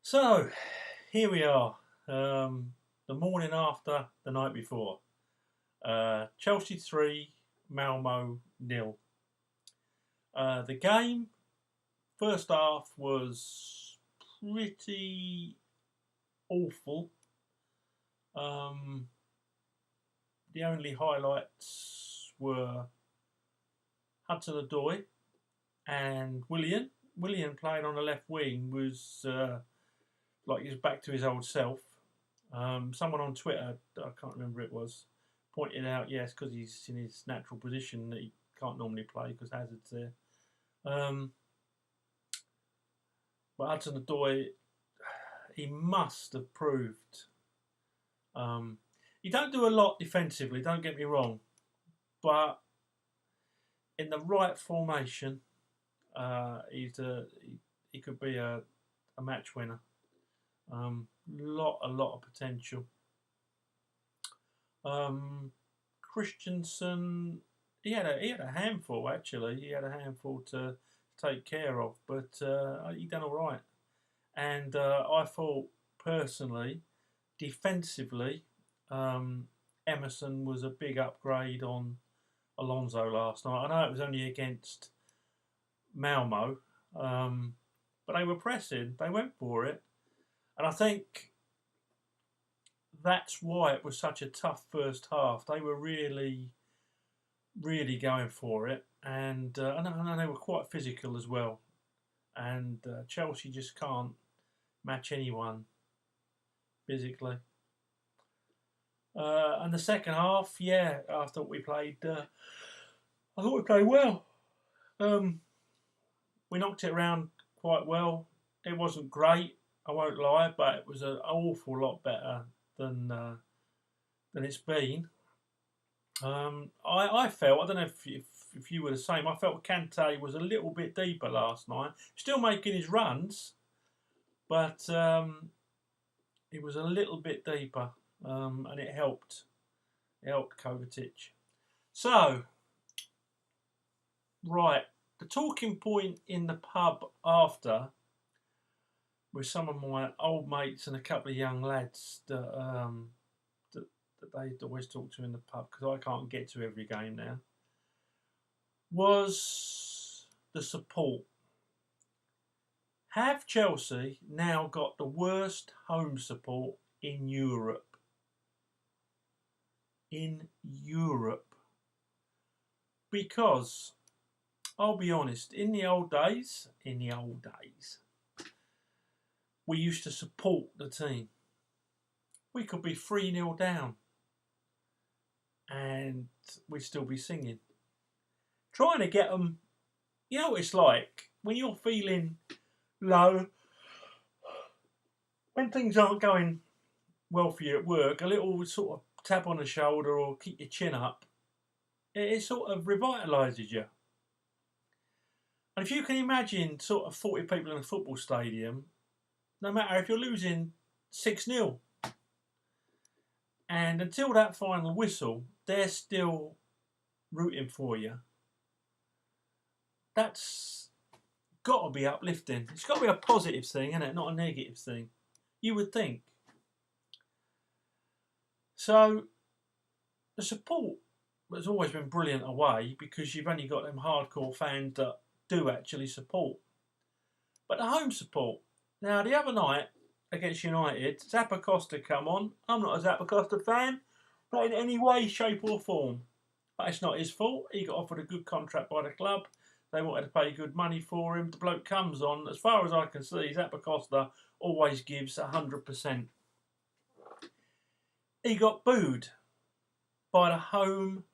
So, here we are, the morning after the night before. Chelsea 3, Malmo nil. The game, first half, was pretty awful. Um, the only highlights were Hudson-Odoi and Willian. Willian playing on the left wing was like he was back to his old self. Someone on Twitter, I can't remember who it was, pointed out, yes, because he's in his natural position that he can't normally play because Hazard's there. But Hudson-Odoi, he must have proved. He don't do a lot defensively, don't get me wrong, but in the right formation, he could be a match winner. A lot of potential. Christensen, he had a handful actually. He had a handful to take care of, but he done all right. And I thought personally, defensively, Emerson was a big upgrade on Alonso last night. I know it was only against Malmo, but they were pressing. They went for it, and I think that's why it was such a tough first half. They were really, really going for it, and they were quite physical as well. And Chelsea just can't match anyone physically. And the second half, yeah, I thought we played. I thought we played well. We knocked it around quite well. It wasn't great, I won't lie, but it was an awful lot better than it's been. I felt, I don't know if you were the same, I felt Kante was a little bit deeper last night. Still making his runs, but he was a little bit deeper, and it helped. It helped Kovacic. So, right, the talking point in the pub after with some of my old mates and a couple of young lads that they'd always talk to in the pub because I can't get to every game now, was the support. Have Chelsea now got the worst home support in Europe? In Europe. Because, I'll be honest, in the old days, we used to support the team. We could be 3-0 down and we'd still be singing. Trying to get them, you know what it's like when you're feeling low, when things aren't going well for you at work, a little sort of tap on the shoulder or keep your chin up, it sort of revitalises you. And if you can imagine sort of 40 people in a football stadium, no matter if you're losing 6-0, and until that final whistle, they're still rooting for you. That's got to be uplifting. It's got to be a positive thing, isn't it? Not a negative thing. You would think. So, the support has always been brilliant away because you've only got them hardcore fans that do actually support. But the home support. Now, the other night against United, Zappacosta come on. I'm not a Zappacosta fan, not in any way, shape or form. But it's not his fault. He got offered a good contract by the club. They wanted to pay good money for him. The bloke comes on. As far as I can see, Zappacosta always gives 100%. He got booed by the home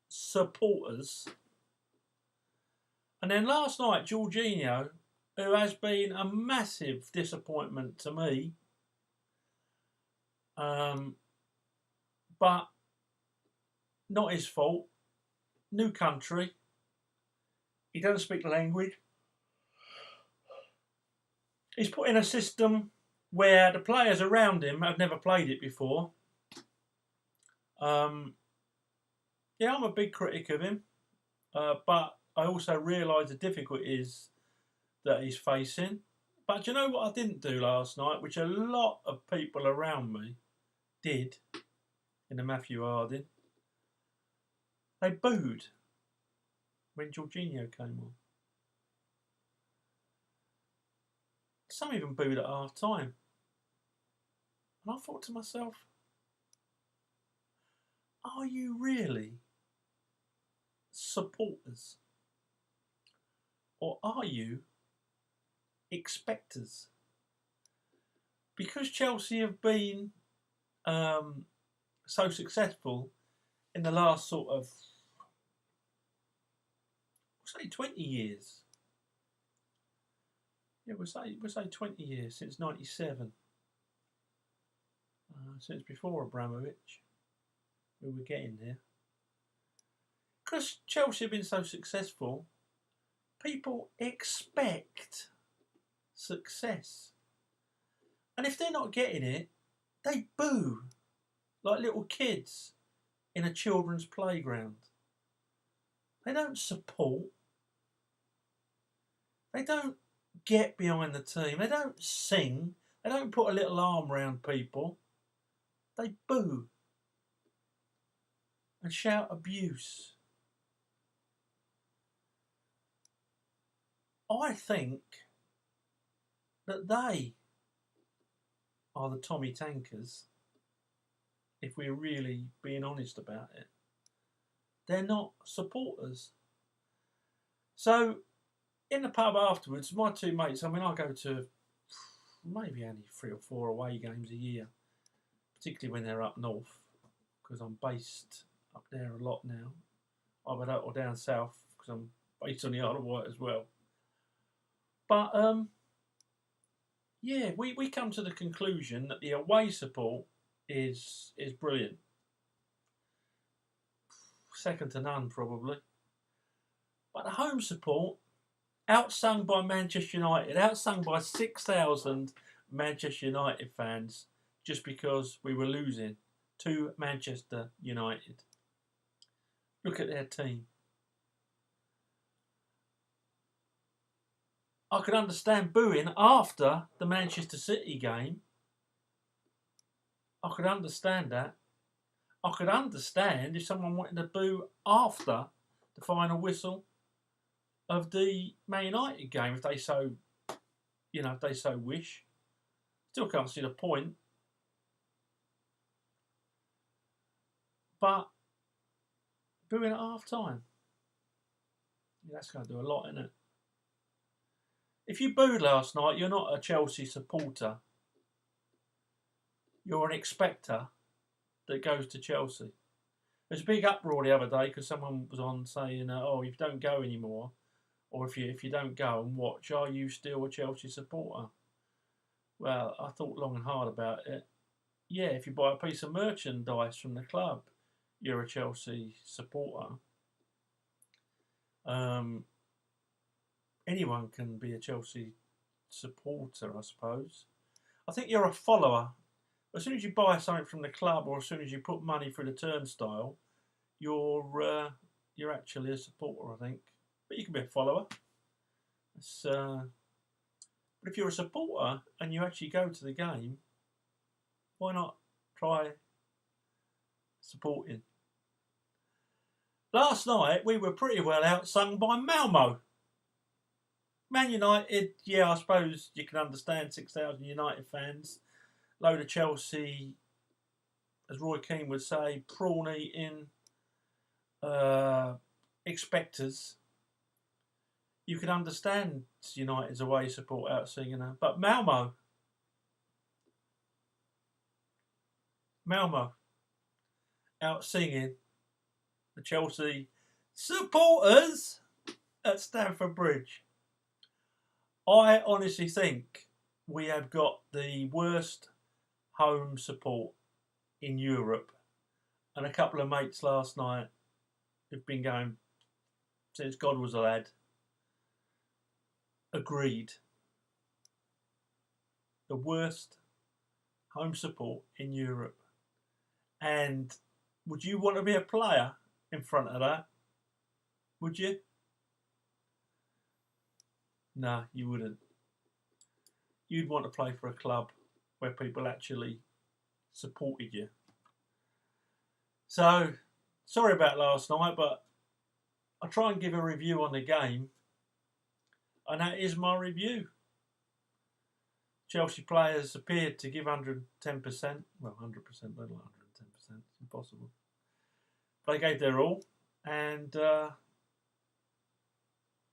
supporters. And then last night, Jorginho, who has been a massive disappointment to me, but not his fault. New country. He doesn't speak the language. He's put in a system where the players around him have never played it before. Yeah, I'm a big critic of him, but I also realise the difficulties that he's facing. But do you know what I didn't do last night, which a lot of people around me did in the Matthew Harding? They booed when Jorginho came on. Some even booed at half time. And I thought to myself, are you really supporters? Or are you expectors? Because Chelsea have been so successful in the last sort of, say, 20 years. Yeah, we'll say 20 years, since 97. Since before Abramovich. We were getting there. Because Chelsea have been so successful, people expect success. And if they're not getting it, they boo like little kids in a children's playground. They don't support. They don't get behind the team. They don't sing. They don't put a little arm around people. They boo and shout abuse. I think that they are the Tommy Tankers, if we're really being honest about it. They're not supporters. So, in the pub afterwards, my two mates, I go to maybe only 3 or 4 away games a year, particularly when they're up north, because I'm based up there a lot now, either up or down south, because I'm based on the Isle of Wight as well. But yeah, we come to the conclusion that the away support is brilliant. Second to none, probably. But the home support, outsung by Manchester United, outsung by 6,000 Manchester United fans, just because we were losing to Manchester United. Look at their team. I could understand booing after the Manchester City game. I could understand that. I could understand if someone wanted to boo after the final whistle of the Man United game, if they so wish. Still can't see the point. But booing at half time, that's going to do a lot, isn't it? If you booed last night, you're not a Chelsea supporter. You're an expector that goes to Chelsea. There's a big uproar the other day because someone was on saying, if you don't go anymore, or if you don't go and watch, are you still a Chelsea supporter? Well, I thought long and hard about it. Yeah, if you buy a piece of merchandise from the club, you're a Chelsea supporter. Anyone can be a Chelsea supporter, I suppose. I think you're a follower. As soon as you buy something from the club, or as soon as you put money through the turnstile, you're actually a supporter, I think. But you can be a follower. But if you're a supporter and you actually go to the game, why not try supporting? Last night we were pretty well outsung by Malmo. Man United, yeah, I suppose you can understand 6,000 United fans. Load of Chelsea, as Roy Keane would say, prawn eating expectors. You can understand United's away support out singing her. But Malmo out singing the Chelsea supporters at Stamford Bridge. I honestly think we have got the worst home support in Europe. And a couple of mates last night who've been going since God was a lad agreed. The worst home support in Europe. And would you want to be a player in front of that? Would you? Nah, you wouldn't. you'd want to play for a club where people actually supported you. So, sorry about last night, but I try and give a review on the game, and that is my review. Chelsea players appeared to give 110%. Well, 100%, they're not 110%, it's impossible. They gave their all, and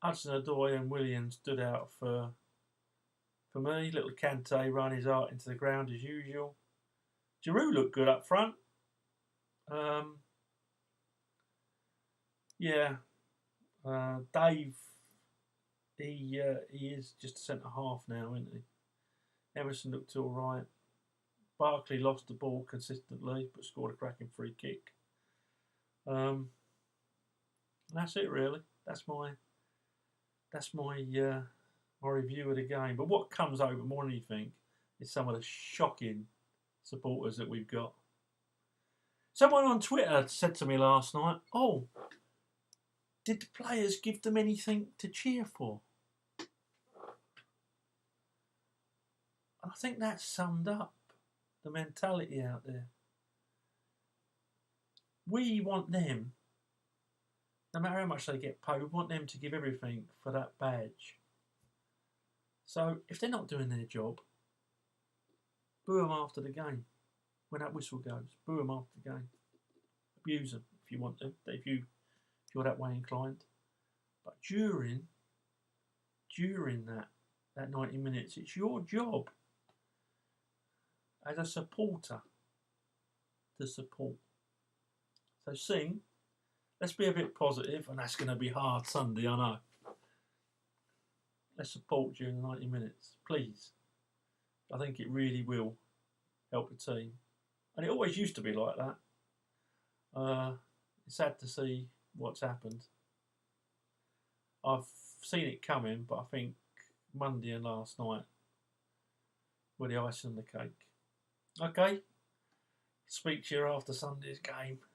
Hudson-Odoi and Williams stood out for me. Little Kante ran his heart into the ground as usual. Giroud looked good up front. Dave, he is just a centre half now, isn't he? Emerson looked all right. Barkley lost the ball consistently, but scored a cracking free kick. That's it really. That's my review of the game. But what comes over more than anything is some of the shocking supporters that we've got. Someone on Twitter said to me last night, "Oh, did the players give them anything to cheer for?" I think that summed up the mentality out there. We want them, no matter how much they get paid, we want them to give everything for that badge. So if they're not doing their job, boo them after the game. When that whistle goes, boo them after the game. Abuse them if you want to, if you're that way inclined. But during that 90 minutes, it's your job as a supporter to support. So sing, let's be a bit positive, and that's going to be hard Sunday, I know. Let's support during the 90 minutes, please. I think it really will help the team. And it always used to be like that. It's sad to see what's happened. I've seen it coming, but I think Monday and last night were the icing on the cake. Okay, speak to you after Sunday's game.